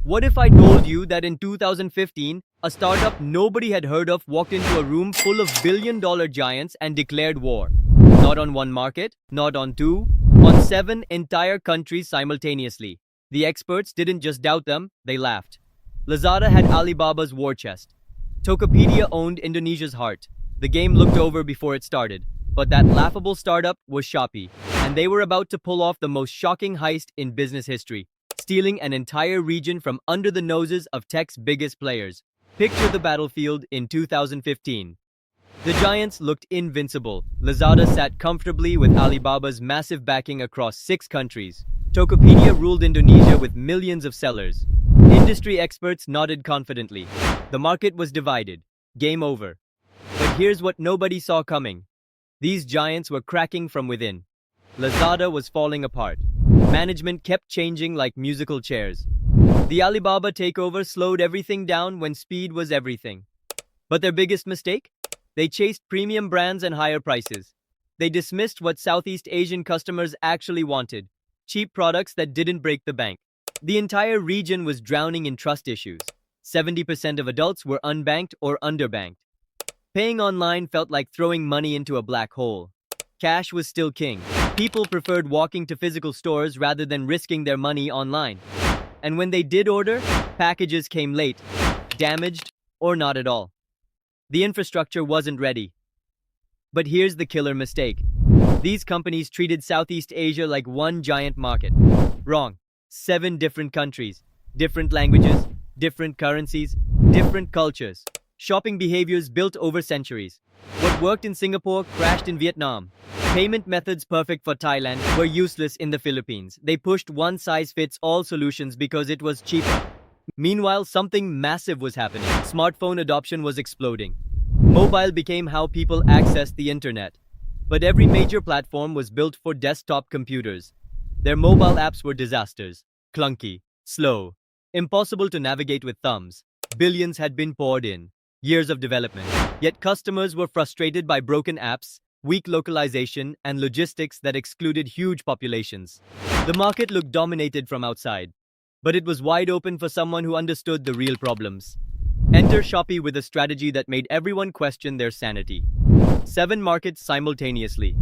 What if I told you that in 2015, a startup nobody had heard of walked into a room full of billion-dollar giants and declared war? Not on one market, not on two, on seven entire countries simultaneously. The experts didn't just doubt them, they laughed. Lazada had Alibaba's war chest. Tokopedia owned Indonesia's heart. The game looked over before it started. But that laughable startup was Shopee, and they were about to pull off the most shocking heist in business history, stealing an entire region from under the noses of tech's biggest players. Picture the battlefield in 2015. The giants looked invincible. Lazada sat comfortably with Alibaba's massive backing across 6 countries. Tokopedia ruled Indonesia with millions of sellers. Industry experts nodded confidently. The market was divided. Game over. But here's what nobody saw coming. These giants were cracking from within. Lazada was falling apart. Management kept changing like musical chairs. The Alibaba takeover slowed everything down when speed was everything. But their biggest mistake? They chased premium brands and higher prices. They dismissed what Southeast Asian customers actually wanted: cheap products that didn't break the bank. The entire region was drowning in trust issues. 70% of adults were unbanked or underbanked. Paying online felt like throwing money into a black hole. Cash was still king. People preferred walking to physical stores rather than risking their money online. And when they did order, packages came late, damaged, or not at all. The infrastructure wasn't ready. But here's the killer mistake. These companies treated Southeast Asia like one giant market. Wrong. 7 different countries, different languages, different currencies, different cultures. Shopping behaviors built over centuries. What worked in Singapore crashed in Vietnam. Payment methods perfect for Thailand were useless in the Philippines. They pushed one-size-fits-all solutions because it was cheaper. Meanwhile, something massive was happening. Smartphone adoption was exploding. Mobile became how people accessed the internet. But every major platform was built for desktop computers. Their mobile apps were disasters. Clunky, slow, impossible to navigate with thumbs. Billions had been poured in. Years of development. Yet customers were frustrated by broken apps, weak localization, and logistics that excluded huge populations. The market looked dominated from outside, but it was wide open for someone who understood the real problems. Enter Shopee with a strategy that made everyone question their sanity. 7 markets simultaneously: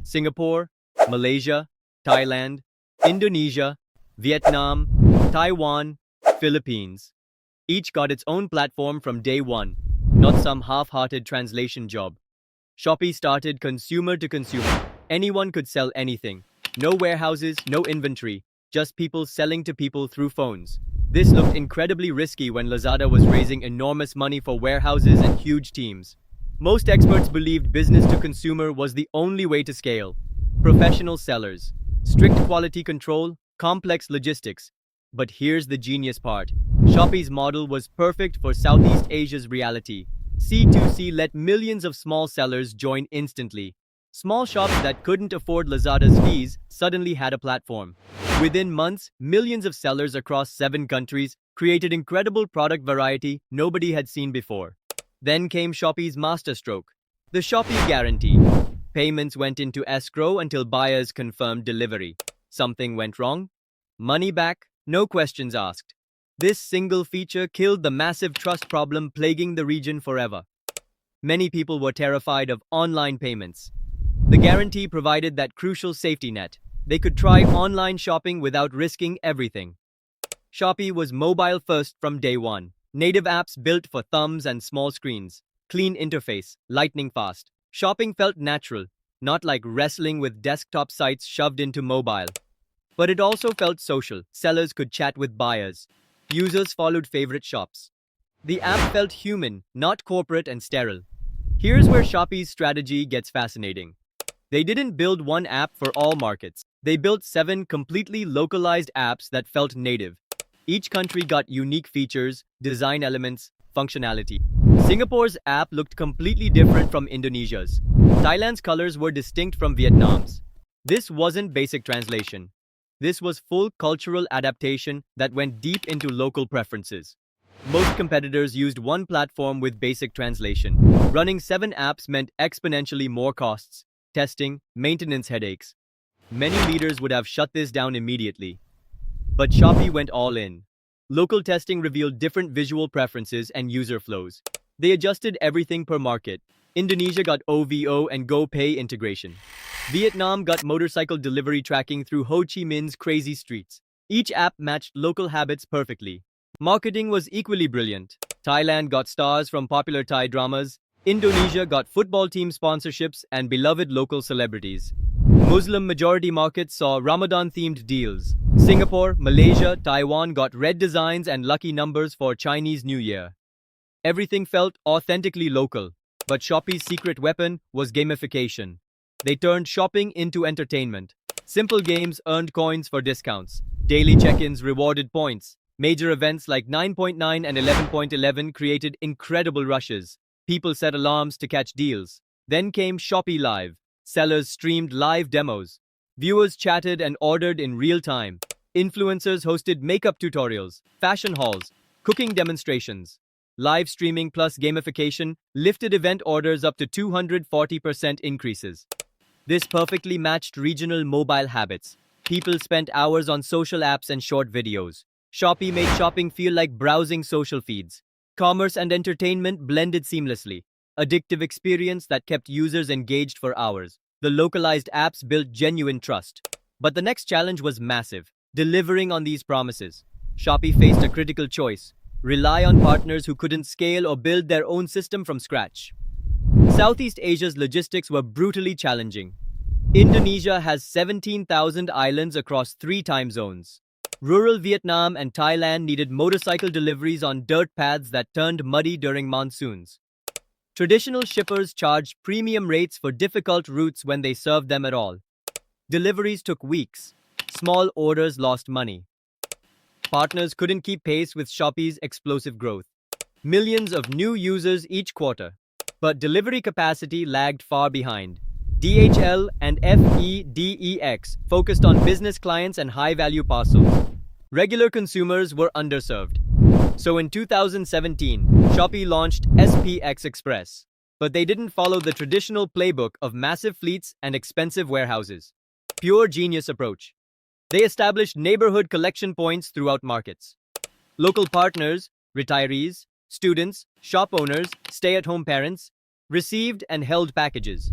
Singapore, Malaysia, Thailand, Indonesia, Vietnam, Taiwan, Philippines. Each got its own platform from day one, not some half-hearted translation job. Shopee started consumer to consumer. Anyone could sell anything. No warehouses, no inventory, just people selling to people through phones. This looked incredibly risky when Lazada was raising enormous money for warehouses and huge teams. Most experts believed business to consumer was the only way to scale. Professional sellers, strict quality control, complex logistics. But here's the genius part. Shopee's model was perfect for Southeast Asia's reality. C2C let millions of small sellers join instantly. Small shops that couldn't afford Lazada's fees suddenly had a platform. Within months, millions of sellers across 7 countries created incredible product variety nobody had seen before. Then came Shopee's masterstroke, the Shopee guarantee. Payments went into escrow until buyers confirmed delivery. Something went wrong? Money back, no questions asked. This single feature killed the massive trust problem plaguing the region forever. Many people were terrified of online payments. The guarantee provided that crucial safety net. They could try online shopping without risking everything. Shopee was mobile first from day one. Native apps built for thumbs and small screens. Clean interface, lightning fast. Shopping felt natural, not like wrestling with desktop sites shoved into mobile. But it also felt social. Sellers could chat with buyers. Users followed favorite shops. The app felt human, not corporate and sterile. Here's where Shopee's strategy gets fascinating. They didn't build one app for all markets. They built 7 completely localized apps that felt native. Each country got unique features, design elements, functionality. Singapore's app looked completely different from Indonesia's. Thailand's colors were distinct from Vietnam's. This wasn't basic translation. This was full cultural adaptation that went deep into local preferences. Most competitors used one platform with basic translation. Running 7 apps meant exponentially more costs, testing, maintenance headaches. Many leaders would have shut this down immediately. But Shopee went all in. Local testing revealed different visual preferences and user flows. They adjusted everything per market. Indonesia got OVO and GoPay integration. Vietnam got motorcycle delivery tracking through Ho Chi Minh's crazy streets. Each app matched local habits perfectly. Marketing was equally brilliant. Thailand got stars from popular Thai dramas. Indonesia got football team sponsorships and beloved local celebrities. Muslim majority markets saw Ramadan-themed deals. Singapore, Malaysia, Taiwan got red designs and lucky numbers for Chinese New Year. Everything felt authentically local. But Shopee's secret weapon was gamification. They turned shopping into entertainment. Simple games earned coins for discounts. Daily check-ins rewarded points. Major events like 9.9 and 11.11 created incredible rushes. People set alarms to catch deals. Then came Shopee Live. Sellers streamed live demos. Viewers chatted and ordered in real time. Influencers hosted makeup tutorials, fashion hauls, cooking demonstrations. Live streaming plus gamification lifted event orders up to 240% increases. This perfectly matched regional mobile habits. People spent hours on social apps and short videos. Shopee made shopping feel like browsing social feeds. Commerce and entertainment blended seamlessly. Addictive experience that kept users engaged for hours. The localized apps built genuine trust. But the next challenge was massive, delivering on these promises. Shopee faced a critical choice. Rely on partners who couldn't scale or build their own system from scratch. Southeast Asia's logistics were brutally challenging. Indonesia has 17,000 islands across 3 time zones. Rural Vietnam and Thailand needed motorcycle deliveries on dirt paths that turned muddy during monsoons. Traditional shippers charged premium rates for difficult routes when they served them at all. Deliveries took weeks. Small orders lost money. Partners couldn't keep pace with Shopee's explosive growth. Millions of new users each quarter. But delivery capacity lagged far behind. DHL and FedEx focused on business clients and high-value parcels. Regular consumers were underserved. So in 2017, Shopee launched SPX Express. But they didn't follow the traditional playbook of massive fleets and expensive warehouses. Pure genius approach. They established neighborhood collection points throughout markets. Local partners, retirees, students, shop owners, stay-at-home parents, received and held packages.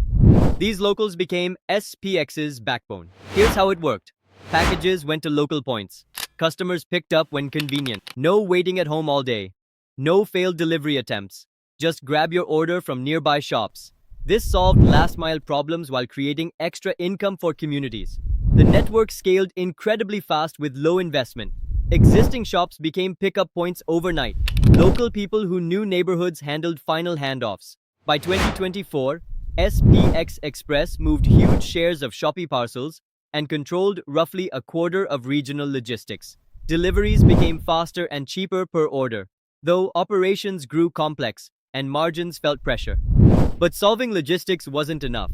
These locals became SPX's backbone. Here's how it worked. Packages went to local points. Customers picked up when convenient. No waiting at home all day. No failed delivery attempts. Just grab your order from nearby shops. This solved last-mile problems while creating extra income for communities. The network scaled incredibly fast with low investment. Existing shops became pickup points overnight. Local people who knew neighborhoods handled final handoffs. By 2024, SPX Express moved huge shares of Shopee parcels and controlled roughly a quarter of regional logistics. Deliveries became faster and cheaper per order, though operations grew complex and margins felt pressure. But solving logistics wasn't enough.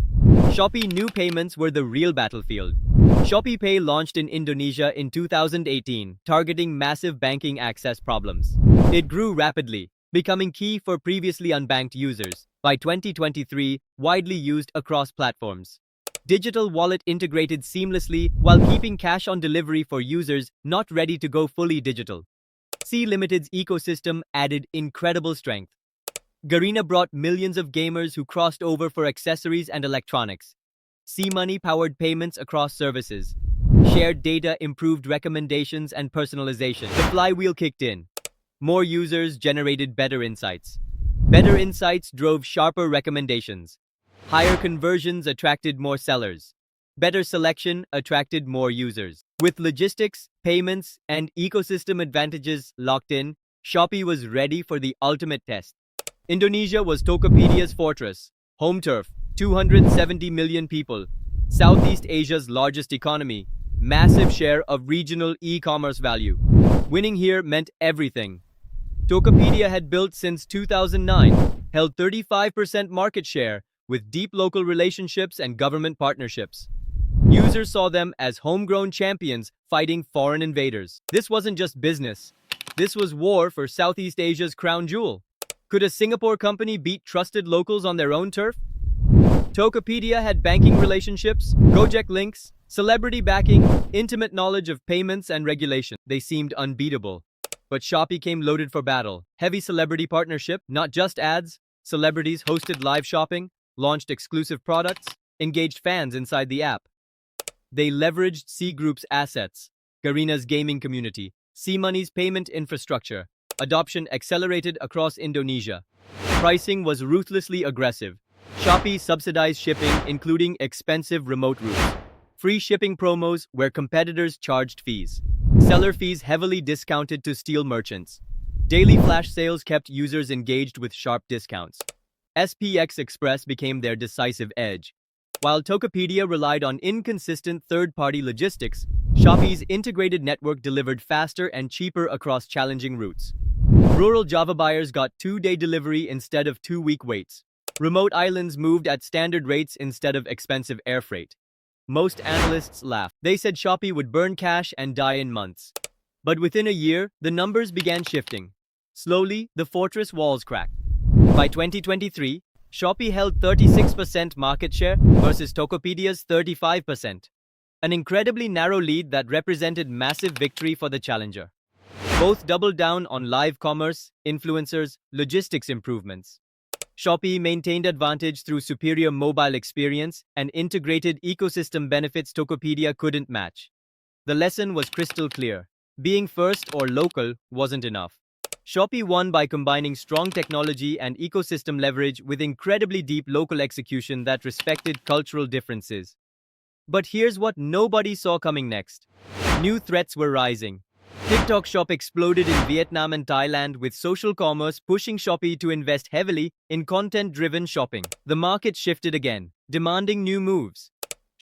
Shopee knew payments were the real battlefield. ShopeePay launched in Indonesia in 2018, targeting massive banking access problems. It grew rapidly, becoming key for previously unbanked users. By 2023, widely used across platforms. Digital wallet integrated seamlessly while keeping cash on delivery for users not ready to go fully digital. C Limited's ecosystem added incredible strength. Garena brought millions of gamers who crossed over for accessories and electronics. C-Money powered payments across services. Shared data improved recommendations and personalization. The flywheel kicked in. More users generated better insights. Better insights drove sharper recommendations. Higher conversions attracted more sellers. Better selection attracted more users. With logistics, payments, and ecosystem advantages locked in, Shopee was ready for the ultimate test. Indonesia was Tokopedia's fortress, home turf, 270 million people, Southeast Asia's largest economy, massive share of regional e-commerce value. Winning here meant everything. Tokopedia had built since 2009, held 35% market share with deep local relationships and government partnerships. Users saw them as homegrown champions fighting foreign invaders. This wasn't just business. This was war for Southeast Asia's crown jewel. Could a Singapore company beat trusted locals on their own turf? Tokopedia had banking relationships, Gojek links, celebrity backing, intimate knowledge of payments and regulation. They seemed unbeatable. But Shopee came loaded for battle. Heavy celebrity partnership, not just ads. Celebrities hosted live shopping, launched exclusive products, engaged fans inside the app. They leveraged C Group's assets, Garina's gaming community, C-Money's payment infrastructure. Adoption accelerated across Indonesia. Pricing was ruthlessly aggressive. Shopee subsidized shipping, including expensive remote routes. Free shipping promos where competitors charged fees. Seller fees heavily discounted to steal merchants. Daily flash sales kept users engaged with sharp discounts. SPX Express became their decisive edge. While Tokopedia relied on inconsistent third-party logistics, Shopee's integrated network delivered faster and cheaper across challenging routes. Rural Java buyers got 2-day delivery instead of 2-week waits. Remote islands moved at standard rates instead of expensive air freight. Most analysts laughed. They said Shopee would burn cash and die in months. But within a year, the numbers began shifting. Slowly, the fortress walls cracked. By 2023, Shopee held 36% market share versus Tokopedia's 35%. An incredibly narrow lead that represented massive victory for the challenger. Both doubled down on live commerce, influencers, logistics improvements. Shopee maintained advantage through superior mobile experience and integrated ecosystem benefits Tokopedia couldn't match. The lesson was crystal clear. Being first or local wasn't enough. Shopee won by combining strong technology and ecosystem leverage with incredibly deep local execution that respected cultural differences. But here's what nobody saw coming next. New threats were rising. TikTok Shop exploded in Vietnam and Thailand, with social commerce pushing Shopee to invest heavily in content-driven shopping. The market shifted again, demanding new moves.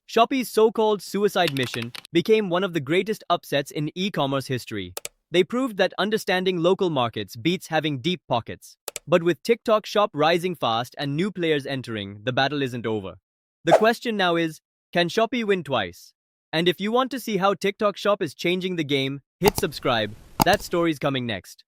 Shopee's so-called suicide mission became one of the greatest upsets in e-commerce history. They proved that understanding local markets beats having deep pockets. But with TikTok Shop rising fast and new players entering, the battle isn't over. The question now is, can Shopee win twice? And if you want to see how TikTok Shop is changing the game, hit subscribe. That story's coming next.